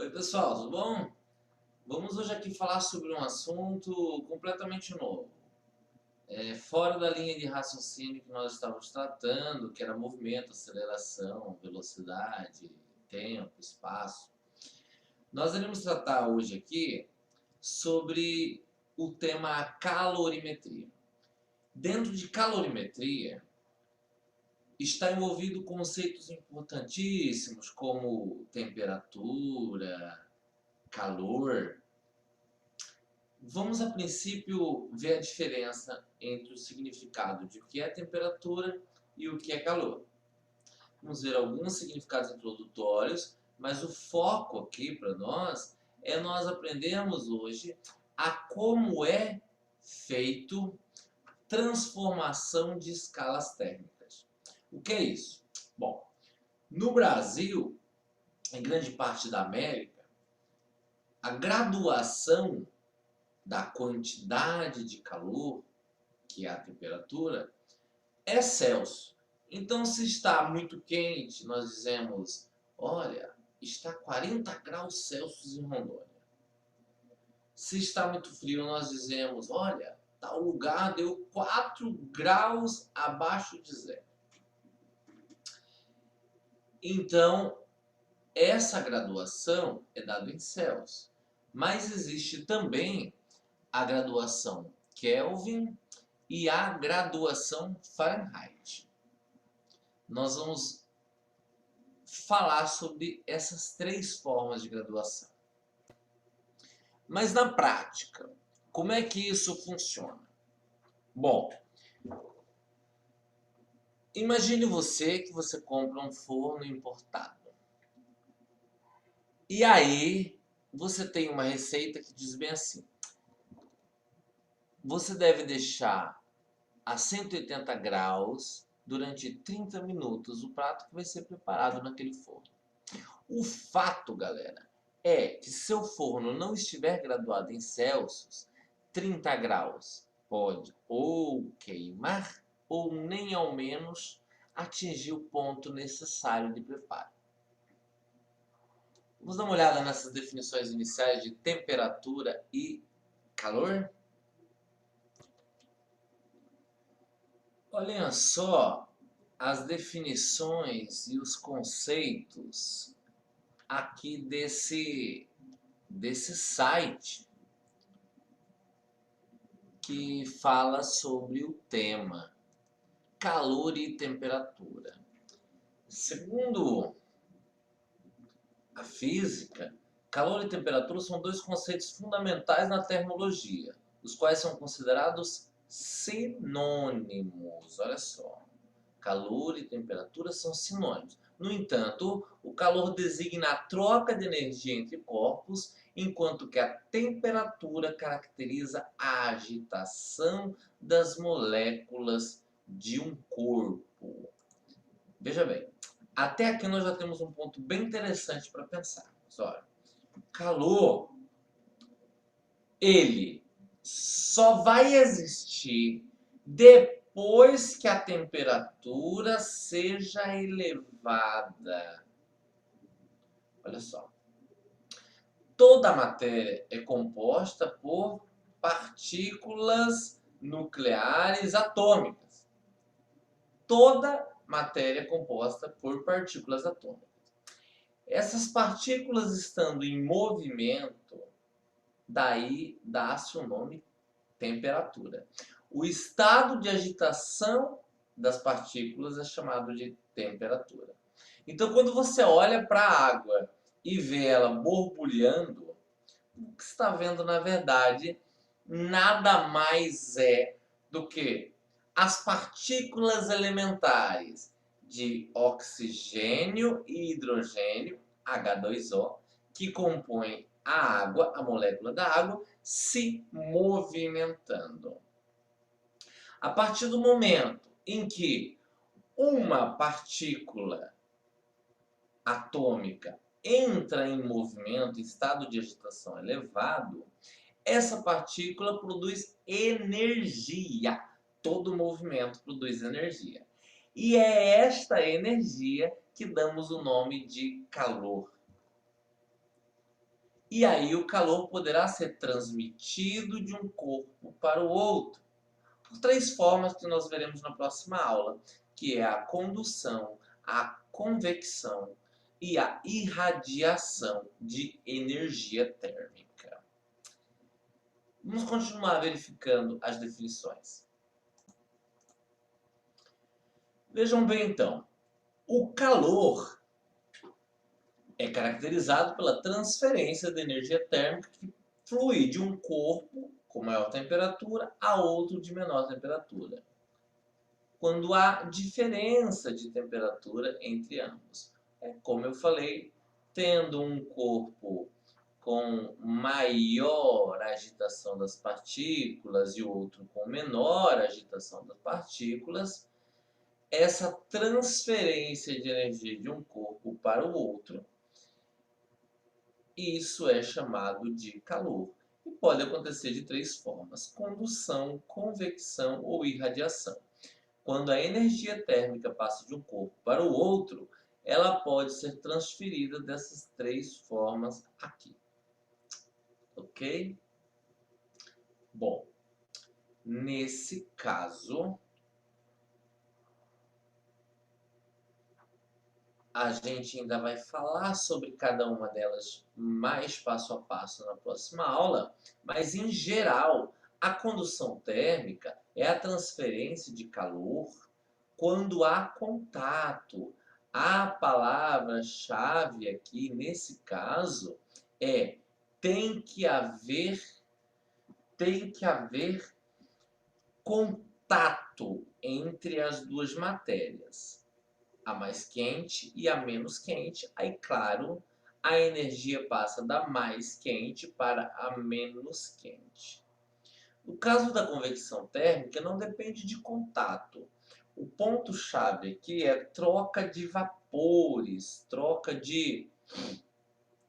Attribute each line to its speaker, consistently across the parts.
Speaker 1: Oi pessoal, tudo bom? Vamos hoje aqui falar sobre um assunto completamente novo. Fora da linha de raciocínio que nós estávamos tratando, que era movimento, aceleração, velocidade, tempo, espaço. Nós iremos tratar hoje aqui sobre o tema calorimetria. Dentro de calorimetria está envolvido conceitos importantíssimos como temperatura, calor. Vamos, a princípio, ver a diferença entre o significado de o que é temperatura e o que é calor. Vamos ver alguns significados introdutórios, mas o foco aqui para nós é nós aprendermos hoje a como é feito transformação de escalas térmicas. O que é isso? Bom, no Brasil, em grande parte da América, a graduação da quantidade de calor, que é a temperatura, é Celsius. Então, se está muito quente, nós dizemos, olha, está 40 graus Celsius em Rondônia. Se está muito frio, nós dizemos, olha, tal lugar deu 4 graus abaixo de zero. Então, essa graduação é dada em Celsius. Mas existe também a graduação Kelvin e a graduação Fahrenheit. Nós vamos falar sobre essas três formas de graduação. Mas na prática, como é que isso funciona? Bom, imagine você que você compra um forno importado. E aí, você tem uma receita que diz bem assim: você deve deixar a 180 graus durante 30 minutos o prato que vai ser preparado naquele forno. O fato, galera, é que se seu forno não estiver graduado em Celsius, 30 graus pode ou queimar ou nem ao menos atingir o ponto necessário de preparo. Vamos dar uma olhada nessas definições iniciais de temperatura e calor? Olhem só as definições e os conceitos aqui desse site que fala sobre o tema calor e temperatura. Segundo a física, calor e temperatura são dois conceitos fundamentais na termologia, os quais são considerados sinônimos. Olha só, calor e temperatura são sinônimos. No entanto, o calor designa a troca de energia entre corpos, enquanto que a temperatura caracteriza a agitação das moléculas de um corpo. Veja bem, até aqui nós já temos um ponto bem interessante para pensar. Olha, calor, ele só vai existir depois que a temperatura seja elevada. Olha só. Toda a matéria é composta por partículas nucleares atômicas. Toda matéria é composta por partículas atômicas. Essas partículas estando em movimento, daí dá-se o nome temperatura. O estado de agitação das partículas é chamado de temperatura. Então, quando você olha para a água e vê ela borbulhando, o que você está vendo, na verdade, nada mais é do que as partículas elementares de oxigênio e hidrogênio, H2O, que compõem a água, a molécula da água, se movimentando. A partir do momento em que uma partícula atômica entra em movimento, em estado de agitação elevado, essa partícula produz energia. Todo movimento produz energia. E é esta energia que damos o nome de calor. E aí o calor poderá ser transmitido de um corpo para o outro, por três formas que nós veremos na próxima aula, que é a condução, a convecção e a irradiação de energia térmica. Vamos continuar verificando as definições. Vejam bem então, o calor é caracterizado pela transferência de energia térmica que flui de um corpo com maior temperatura a outro de menor temperatura, quando há diferença de temperatura entre ambos. É como eu falei, tendo um corpo com maior agitação das partículas e outro com menor agitação das partículas, essa transferência de energia de um corpo para o outro, isso é chamado de calor. E pode acontecer de três formas: condução, convecção ou irradiação. Quando a energia térmica passa de um corpo para o outro, ela pode ser transferida dessas três formas aqui. Ok? Bom, nesse caso, a gente ainda vai falar sobre cada uma delas mais passo a passo na próxima aula, mas em geral, a condução térmica é a transferência de calor quando há contato. A palavra-chave aqui nesse caso é tem que haver contato entre as duas matérias, a mais quente e a menos quente. Aí, claro, a energia passa da mais quente para a menos quente. No caso da convecção térmica, não depende de contato. O ponto-chave aqui é troca de vapores, troca de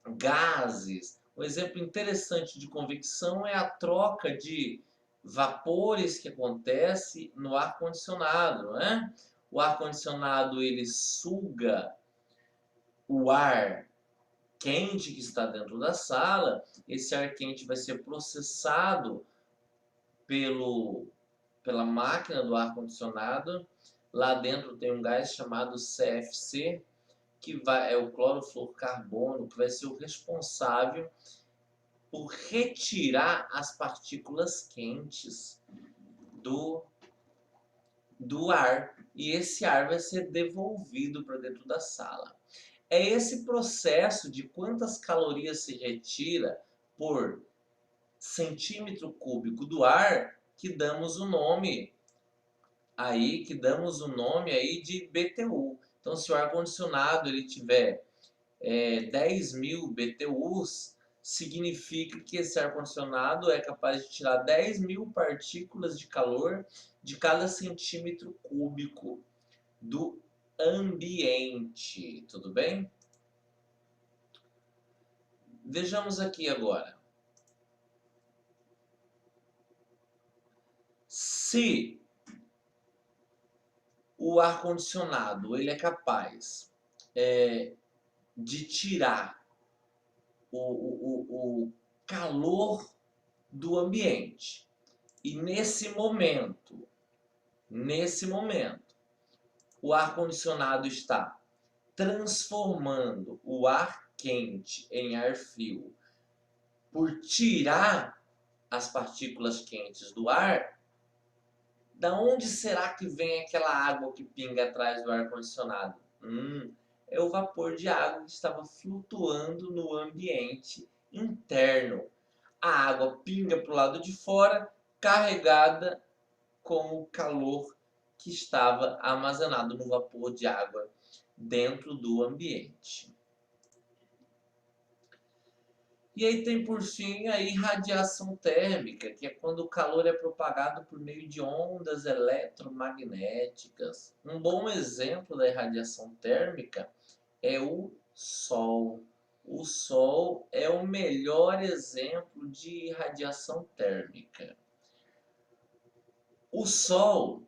Speaker 1: gases. Um exemplo interessante de convecção é a troca de vapores que acontece no ar-condicionado, né? O ar-condicionado ele suga o ar quente que está dentro da sala. Esse ar quente vai ser processado pela máquina do ar-condicionado. Lá dentro tem um gás chamado CFC, que é o clorofluorcarbono, que vai ser o responsável por retirar as partículas quentes do ar. E esse ar vai ser devolvido para dentro da sala. É esse processo de quantas calorias se retira por centímetro cúbico do ar que damos o nome aí de BTU. Então, se o ar-condicionado ele tiver 10.000 BTUs, significa que esse ar-condicionado é capaz de tirar 10.000 partículas de calor de cada centímetro cúbico do ambiente. Tudo bem? Vejamos aqui agora. Se o ar-condicionado ele é capaz de tirar o calor do ambiente, e nesse momento, o ar-condicionado está transformando o ar quente em ar frio por tirar as partículas quentes do ar, da onde será que vem aquela água que pinga atrás do ar-condicionado? É o vapor de água que estava flutuando no ambiente interno. A água pinga para o lado de fora, carregada com o calor que estava armazenado no vapor de água dentro do ambiente. E aí tem por fim a irradiação térmica, que é quando o calor é propagado por meio de ondas eletromagnéticas. Um bom exemplo da irradiação térmica é o Sol. O Sol é o melhor exemplo de irradiação térmica. O Sol,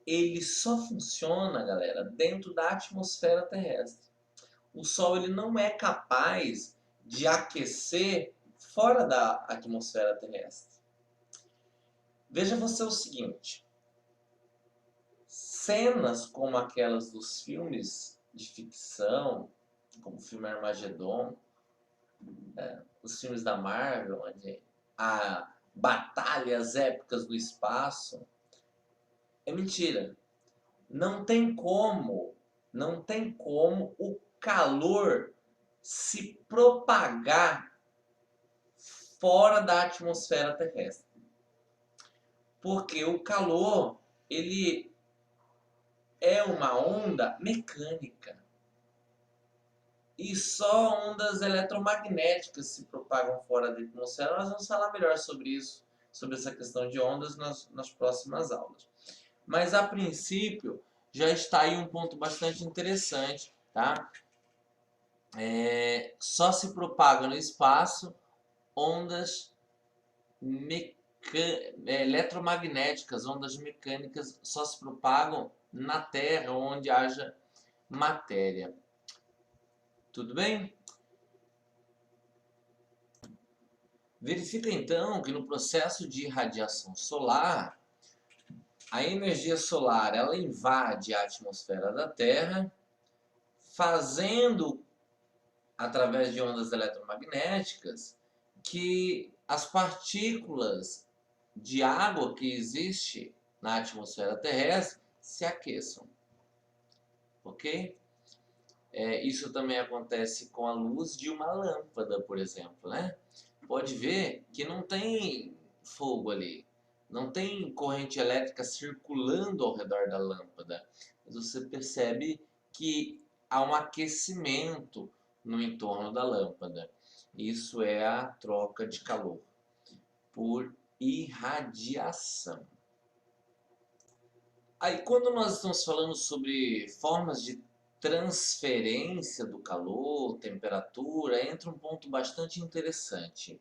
Speaker 1: ele só funciona, galera, dentro da atmosfera terrestre. O Sol ele não é capaz de aquecer fora da atmosfera terrestre. Veja você o seguinte, cenas como aquelas dos filmes de ficção, como o filme Armagedon, os filmes da Marvel, onde há batalhas épicas do espaço, é mentira. Não tem como o calor se propagar fora da atmosfera terrestre. Porque o calor, ele é uma onda mecânica. E só ondas eletromagnéticas se propagam fora da atmosfera. Nós vamos falar melhor sobre isso, sobre essa questão de ondas nas próximas aulas. Mas a princípio já está aí um ponto bastante interessante, tá? Só se propaga no espaço ondas eletromagnéticas, ondas mecânicas só se propagam na Terra onde haja matéria. Tudo bem? Verifica então que no processo de irradiação solar, a energia solar ela invade a atmosfera da Terra, fazendo, através de ondas eletromagnéticas, que as partículas de água que existe na atmosfera terrestre se aqueçam. Ok? Isso também acontece com a luz de uma lâmpada, por exemplo, né? Pode ver que não tem fogo ali, não tem corrente elétrica circulando ao redor da lâmpada, mas você percebe que há um aquecimento no entorno da lâmpada. Isso é a troca de calor por irradiação. Aí, quando nós estamos falando sobre formas de transferência do calor, temperatura, entra um ponto bastante interessante.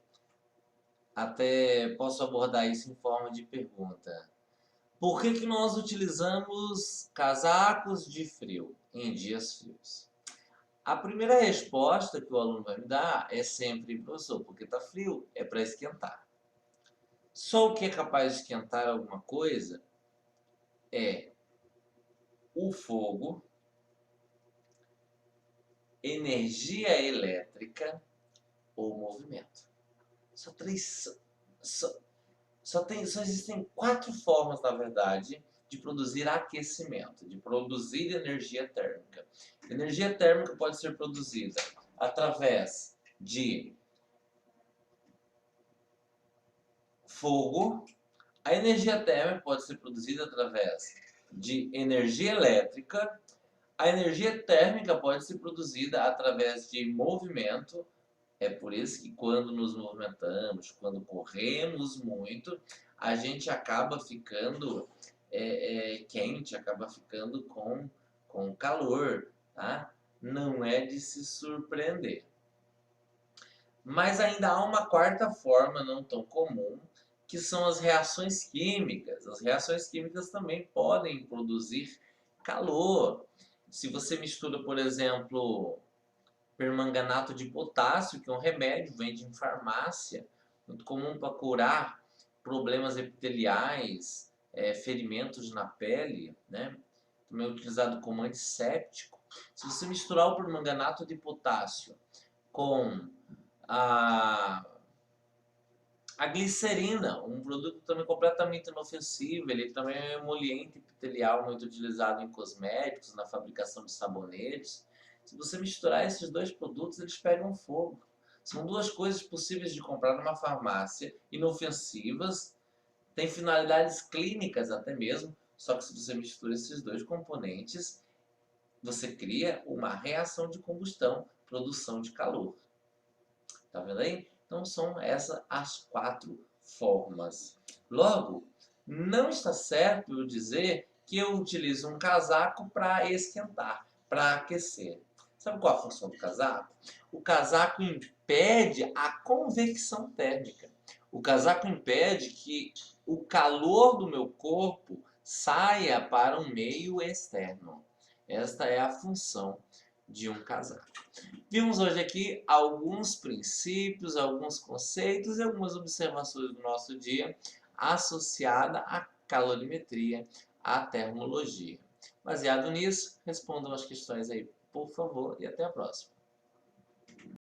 Speaker 1: Até posso abordar isso em forma de pergunta. Por que nós utilizamos casacos de frio em dias frios? A primeira resposta que o aluno vai me dar é sempre, professor, porque está frio, é para esquentar. Só o que é capaz de esquentar alguma coisa é o fogo, energia elétrica ou movimento. Só existem 4 formas, na verdade, de produzir aquecimento, de produzir energia térmica. Energia térmica pode ser produzida através de fogo. A energia térmica pode ser produzida através de energia elétrica. A energia térmica pode ser produzida através de movimento. É por isso que quando nos movimentamos, quando corremos muito, a gente acaba ficando quente, acaba ficando com calor, tá? Não é de se surpreender. Mas ainda há uma quarta forma não tão comum, que são as reações químicas. As reações químicas também podem produzir calor. Se você mistura, por exemplo, permanganato de potássio, que é um remédio, vende em farmácia, muito comum para curar problemas epiteliais, ferimentos na pele, né? Também é utilizado como antisséptico. Se você misturar o permanganato de potássio com a glicerina, um produto também completamente inofensivo, ele também é um emoliente epitelial muito utilizado em cosméticos, na fabricação de sabonetes. Se você misturar esses dois produtos, eles pegam fogo. São duas coisas possíveis de comprar numa farmácia, inofensivas, têm finalidades clínicas até mesmo, só que se você mistura esses dois componentes, você cria uma reação de combustão, produção de calor. Tá vendo aí? Então são essas as 4 formas. Logo, não está certo eu dizer que eu utilizo um casaco para esquentar, para aquecer. Sabe qual é a função do casaco? O casaco impede a convecção térmica. O casaco impede que o calor do meu corpo saia para um meio externo. Esta é a função de um casaco. Vimos hoje aqui alguns princípios, alguns conceitos e algumas observações do nosso dia associada à calorimetria, à termologia. Baseado nisso, respondam as questões aí, por favor, e até a próxima.